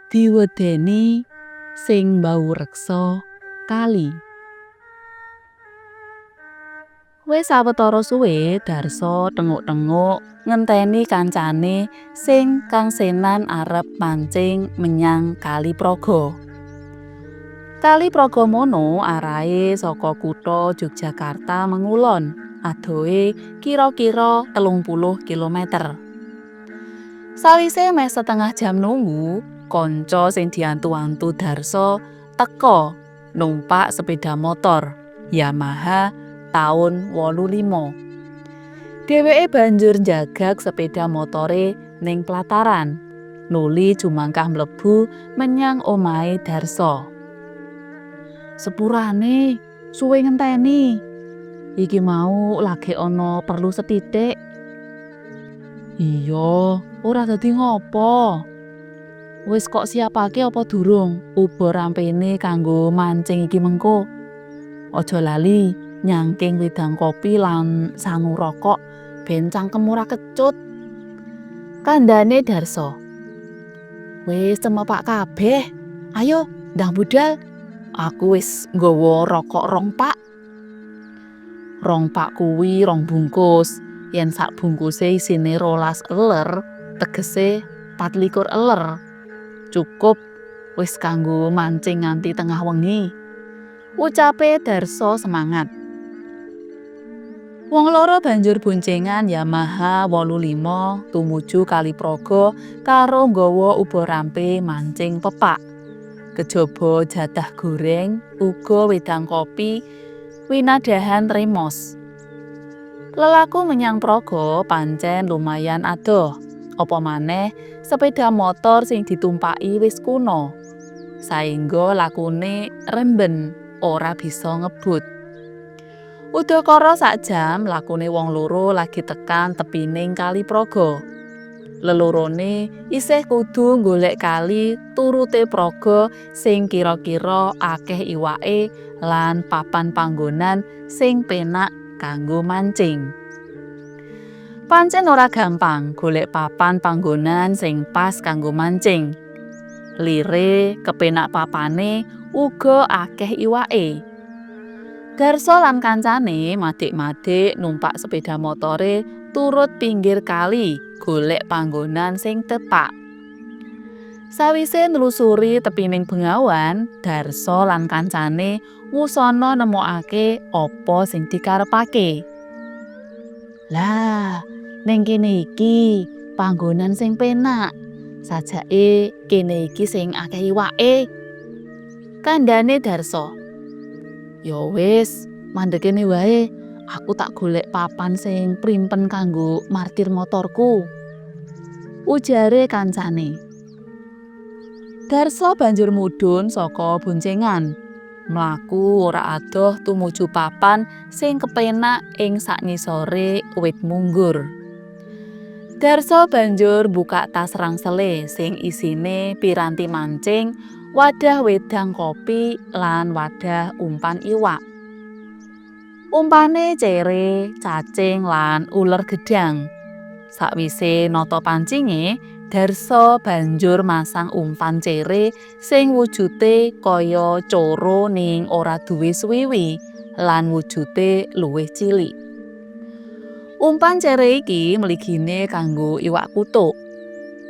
diwedeni sing mbau reksa kali. Wis sawetara suwe Darsa tenguk-tenguk ngenteni kancane sing kangsenan arep mancing menyang Kali Praga. Kali Praga mono arahe saka kutha Yogyakarta mengulon, adohe kira-kira 30 kilometer. Sawise meh setengah jam nunggu, kanca sing diantu-antu Darsa teka numpak sepeda motor Yamaha taun 85. Dheweke banjur njagak sepeda motore ning plataran, nuli jumangkah mlebu menyang omahe Darsa. Sepurane suwe ngenteni. Iki mau lagi ana perlu setitik. Iya, ora dadi ngopo. Wis kok siapake apa durung uba rampene kanggo mancing iki mengko? Aja lali nyangking wedang kopi lan sangu rokok ben cangkem ora kecut. Kandhane Darsa. Wis cemepak kabeh. Ayo, ndang budal. Aku wis nggawa rokok 2 pak. 2 pak kuwi 2 bungkus. Yen sak bungkuse isine 12 eler, tegese 24 eler. Cukup wis kanggo mancing nganti tengah wengi. Ucape Darsa semangat. Wong loro banjur boncengan Yamaha 85 tumuju Kali Praga karo nggawa uba rampe mancing pepak. Kejaba jatah goreng uga wedang kopi winadahan tremos. Lelaku menyang Praga pancen lumayan adoh. Apa maneh sepeda motor sing ditumpaki wis kuno. Saengga lakune remben ora bisa ngebut. Udakara sak jam lakune wong loro lagi tekan tepining Kali Praga. Lelorone isih kudu golek kali turute praga sing kira-kira akeh iwake lan papan panggonan sing penak kanggo mancing. Pancen ora gampang golek papan panggonan sing pas kanggo mancing. Lire kepenak papane uga akeh iwake. Darsa lan kancane madik-madik numpak sepeda motore turut pinggir kali golek panggonan sing tepak. Sawise nelusuri tepining bengawan, Darsa lan kancane wusana nemokake apa sing dikarepake. Lah, ning kene iki panggonan sing penak. Sajake kene iki sing akeh iwake. Kandhane Darsa. Ya wis, mandhek kene wae. Aku tak golek papan sing primpen kanggo markir motorku. Ujare kancane. Darsa banjur mudhun saka boncengan. Mlaku ora adoh tumuju papan sing kepenak ing sakngisore wit munggur. Darsa banjur buka tas rangsele sing isine piranti mancing, wadah wedang kopi lan wadah umpan iwak. Umpane cere, cacing lan uler gedang. Sakwise nata pancinge, Darsa banjur masang umpan cere sing wujute kaya coro ning ora duwe swiwi lan wujute luwih cilik. Umpan cere iki mligine kanggo iwak kutuk.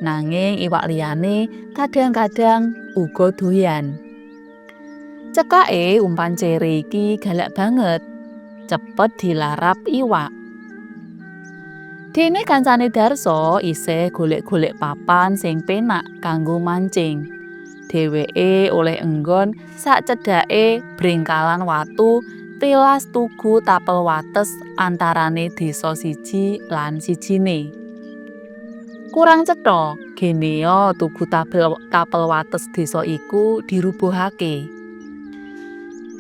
Nanging iwak liyane kadang-kadang uga doyan. Cekake umpan cere iki galak banget. Cepet dilarap iwak. Dene kancane Darsa isih golek-golek papan sing penak kanggo mancing. Dheweke oleh enggon sak cedhake brengkalan watu tilas tugu tapel wates antarane desa siji lan sijine. Kurang cetha, genea tugu tapel wates desa iku dirubuhake.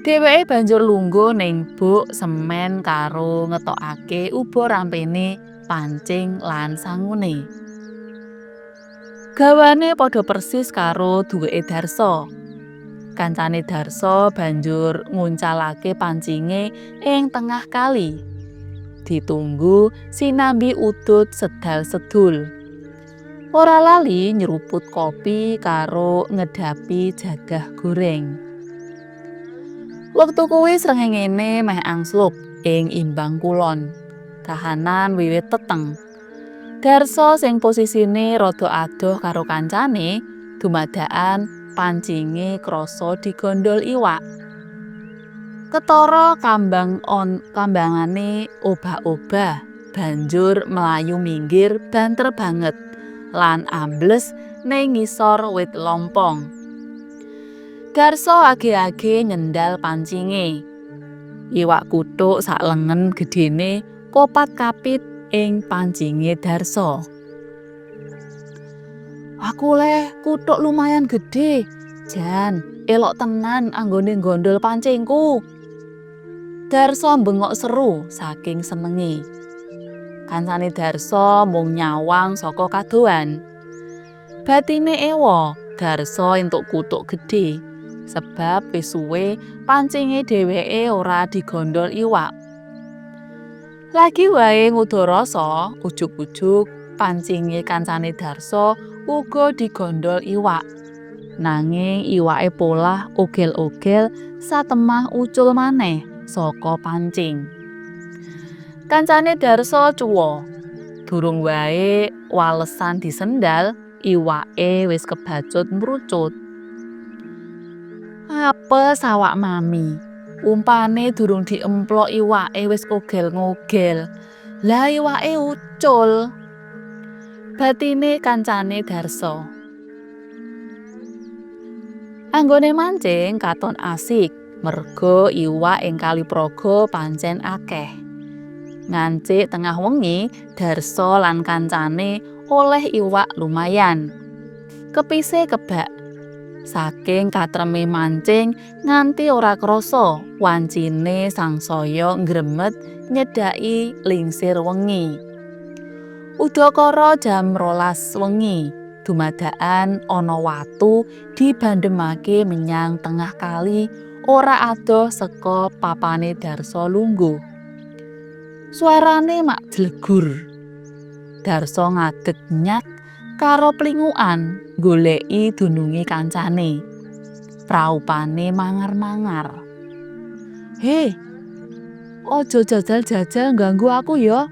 Dheweke banjur lungguh ning buk semen karo ngetokake uba rampene pancing lan sangune. Gawane padha persis karo duweke Darsa. Kancane Darsa banjur nguncalake pancinge ing tengah kali. Ditunggu sinambi udut sedal sedul. Ora lali nyeruput kopi karo ngedapi jadah goreng. Wektu kuwi srengéngé meh angsluk ing Imbang Kulon. Kahanan wiwit peteng. Darso sing posisine rada adoh karo kancane dumadakan pancinge krasa digondhol iwak. Ketara kambangane obah-obah banjur melayu minggir banter banget lan ambles ning ngisor wit lompong. Darso age-age nyendal pancinge. Iwak kuthuk sak lengen gedene kopat kapit ing pancinge Darso. "Aku leh kuthuk lumayan gedhe, jan elok tenan anggone gondol pancingku." Darso bengok seru saking senenge. Kancane Darso mung nyawang saka kadohan. Batine ewa Darso entuk kuthuk gedhe. Sebab wis suwe pancinge dheweke ora digondhol iwak. Lagi wae ngudharasa, ujug-ujug pancinge kancane Darso uga digondhol iwak. Nanging iwake polah ogel-ogel satemah ucul maneh saka pancing. Kancane Darso cuwa. Durung wae walesan disendal, iwake wis kebacut mrucut. Apes awak mami. Umpane durung diemplok iwake wis kogel-ngogel. Lah iwake ucul. Batine kancane Darso. Anggone mancing katon asik, merga iwak ing Kali Praga pancen akeh. Ngancik tengah wengi, Darso lan kancane oleh iwak lumayan. Kepise kebak. Saking katreme mancing nganti ora krasa wancine sangsaya ngremet nyedaki lingsir wengi. Udakara jam 12 wengi dumadakan ana watu dibandemake menyang tengah kali ora adoh saka papane Darso lungguh. Suarane mak jlegur. Darso ngadeg nyak karo plingukan goleki dununge kancane. Praupane mangar-mangar. "He, ojo jajal-jajal ganggu aku ya.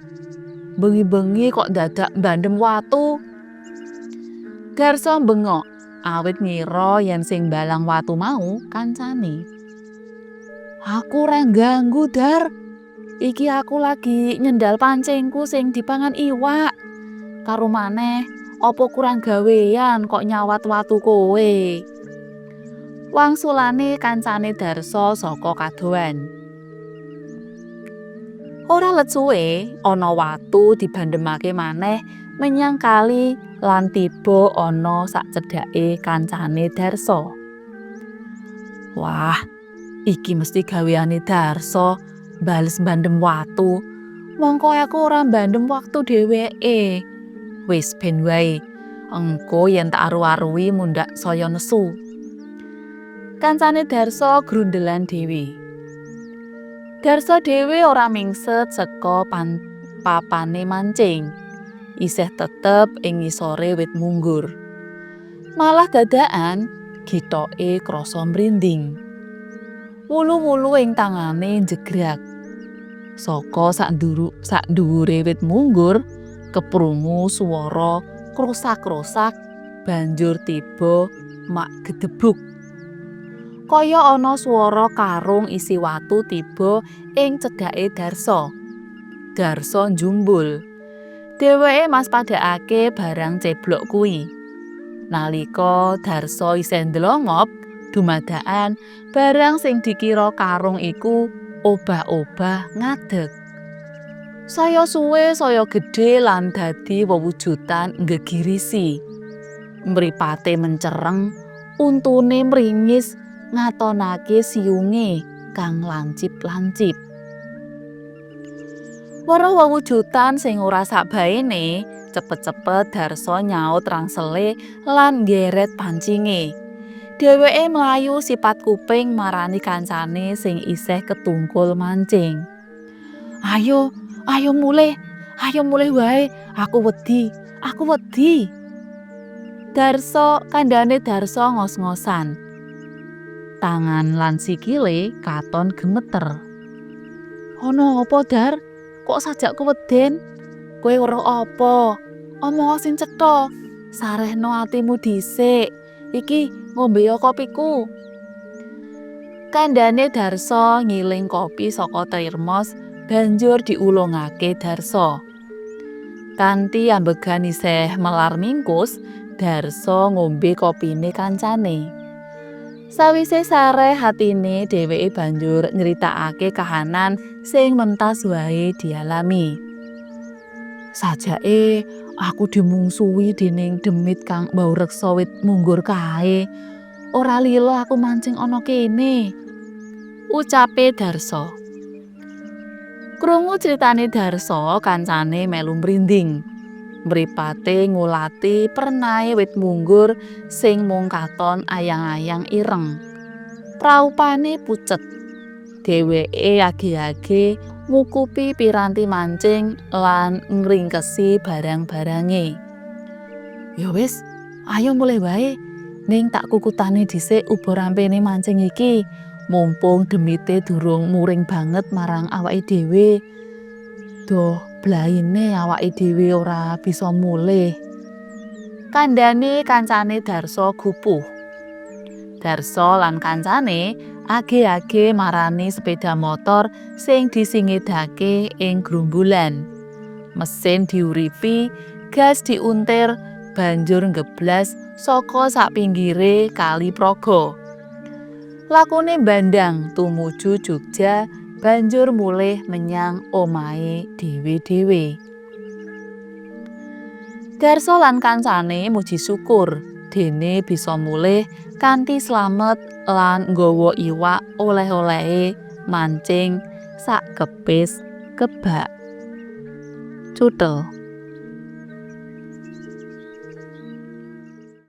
Bengi-bengi kok dadak bandem watu." Darso bengok awit ngira yen sing balang watu mau kancane. "Aku ora ganggu, Dar. Iki aku lagi nyendal pancingku sing dipangan iwak. Karo maneh apa kurang gawean kok nyawat watu kowe?" Wangsulane kancane Darso saka kadohan. Ora let suwe ana watu dibandemake maneh menyang kali lan tiba ana sak cedhake kancane Darso. Wah, iki mesti gaweane Darso bales bandem watu. Mongko aku ora bandem waktu dheweke. Wis ben wae, engko yen tak aru-arui mundhak saya nesu. Kancane Darso grundelan dhewe. Darso dhewe ora mingset saka papane mancing. Isih tetep ing ngisore wit munggur. Malah dadakan gitoke krasa mrinding. Wulu-wulu ing tangane njegrak. Saka sak dhuwure wit munggur keprungu swara krosak-krosak banjur tiba mak gedebuk. Kaya ana swara karung isi watu tiba ing cedhake Darso. Darso njumbul. Dheweke maspadakake barang ceblok kuwi. Nalika Darso isih ndelongop, dumadakan barang sing dikira karung iku obah-obah ngadeg. Saya suwe saya gedhe lan dadi wewujudan nggegirisi. Mripate mencereng, untune mringis ngatonake siunge kang lancip-lancip. Weruh wewujudan sing ora sakbaene, cepet-cepet Darso nyaut rangsele lan nggeret pancinge. Dheweke mlayu sipat kuping marani kancane sing isih ketungkul mancing. Ayo mulih wae, aku wedi." Kandhane Darso ngos-ngosan. Tangan lan sikile katon gemeter. "Ana apa, Dar? Kok sajakku weden? Kowe weruh apa? Omong sing cetha. Sarehno atimu dhisik. Iki ngombe kopiku." Kandhane Darso ngiling kopi saka termos banjur diulungake Darso. Kanthi ambegan isih melar mingkus, Darso ngombe kopine kancane. Sawise sareh hatine dheweke banjur nyritakake kahanan sing mentas wae dialami. "Sajake aku dimungsuhi dening demit kang mbau reksa wit munggur kae. Ora lila aku mancing ana kene," ucape Darso. Krungu critane Darso, kancane melu mrinding. Mripate ngulati pernahe wit munggur sing mung katon ayang-ayang ireng. Praupane pucet. Dheweke age-age ngukupi piranti mancing lan ngringkesi barang-barange. "Ya wis, ayo mulih wae. Ning tak kukutane dhisik uba-rampene mancing iki. Mumpung demite durung muring banget marang awake dhewe. Doh blaine awake dhewe ora bisa mulih," kandhane kancane Darso gupuh. Darso lan kancane age-age marani sepeda motor sing disingidake ing grumbulan. Mesin diuripi, gas diuntir, banjur ngeblas saka sak pinggire Kali Praga. Lakune bandang tumuju Jogja banjur mulih menyang omahe dhewe-dhewe. Darso lan kancane muji syukur dene bisa mulih kanthi slamet lan nggawa iwak oleh-olehe mancing sak kepis kebak. Cutel.